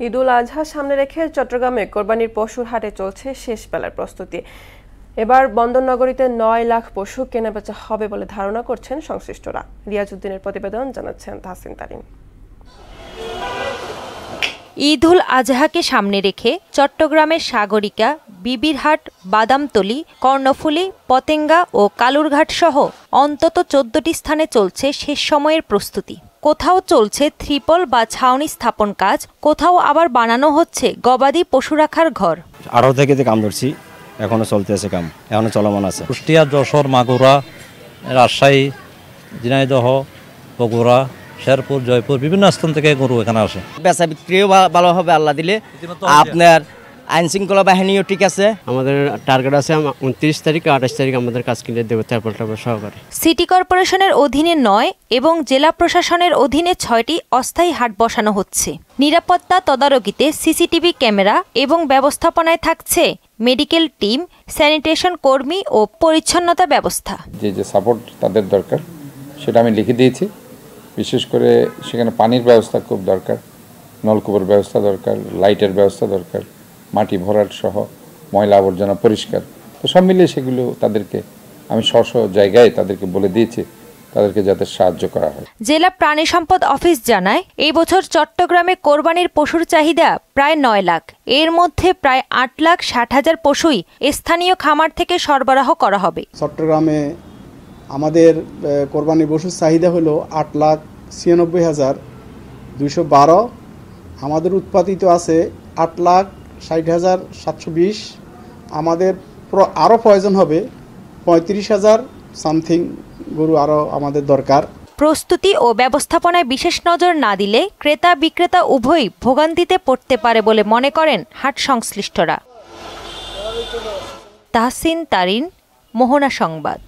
ঈদুল আজহা সামনে রেখে চট্টগ্রামে কোরবানির পশুর হাটে চলছে শেষ বেলার প্রস্তুতি। এবার বন্দরনগরীতে ৯ লাখ পশু কেনাবেচা হবে বলে ধারণা করছেন সংশ্লিষ্টরা। রিয়াজউদ্দিনের প্রতিবেদন জানাচ্ছেন তাহসিন তারিন। ঈদুল আজহাকে সামনে রেখে চট্টগ্রামের সাগরিকা, বিবিরহাট, বাদামতলী, কর্ণফুলী, পতেঙ্গা ও কালুরঘাট সহ অন্তত ১৪টি স্থানে চলছে শেষ সময়ের প্রস্তুতি। কোথাও চলছে ত্রিপল বা ছাউনি স্থাপন কাজ, কোথাও আবার বানানো হচ্ছে গবাদি পশু রাখার ঘর। 18 থেকে কাম ধরছি, এখনো চলতেছে কাম, এখনো চলমান আছে। কুষ্টিয়া, যশোর, মাগুরা, রাজশাহী, ঝিনাইদহ, বগুড়া, শেরপুর, জয়পুর বিভিন্ন স্থান থেকে গরু এখানে আসে। বেচা বিক্রিও ভালো হবে আল্লাহ দিলে। আপনার আইন শৃঙ্খলা বাহিনীও ঠিক আছে। আমাদের টার্গেট আছে 29 তারিখ 28 তারিখ আমাদের কাজ কিনে দেবো ত্রিপল সহকারে। সিটি কর্পোরেশনের অধীনে 9 এবং জেলা প্রশাসনের অধীনে 6টি অস্থায়ী হাট বসানো হচ্ছে। নিরাপত্তা তদারকিতে সিসিটিভি ক্যামেরা এবং ব্যবস্থাপনায় থাকছে মেডিকেল টিম, স্যানিটেশন কর্মী ও পরিচ্ছন্নতা ব্যবস্থা। যে সাপোর্ট তাদের দরকার সেটা আমি লিখে দিয়েছি। বিশেষ করে সেখানে পানির ব্যবস্থা খুব দরকার, নলকূপের ব্যবস্থা দরকার, লাইটের ব্যবস্থা দরকার, মাটি ভরাট সহ ময়লা আবর্জনা পরিষ্কার। তো সব মিলিয়ে সেগুলো তাদেরকে আমি স্ব জায়গায় তাদেরকে বলে দিয়েছি, তাদেরকে যাতে সাহায্য করা হয়। জেলা প্রাণী সম্পদ অফিস জানায়, এই বছর চট্টগ্রামে কোরবানির পশুর চাহিদা প্রায় 9 লাখ। এর মধ্যে প্রায় 8,60,000 পশুই স্থানীয় খামার থেকে সরবরাহ করা হবে। চট্টগ্রামে আমাদের কোরবানি পশুর চাহিদা হলো 8,96,212। আমাদের উৎপাদিত আছে 8,60,720। আমাদের আরও প্রয়োজন হবে 35,000 সামথিং গরু আরও আমাদের দরকার। প্রস্তুতি ও ব্যবস্থাপনায় বিশেষ নজর না দিলে ক্রেতা বিক্রেতা উভয়ই ভোগান্তিতে পড়তে পারে বলে মনে করেন হাট সংশ্লিষ্টরা। তাহসিন তারিন, মোহনা সংবাদ।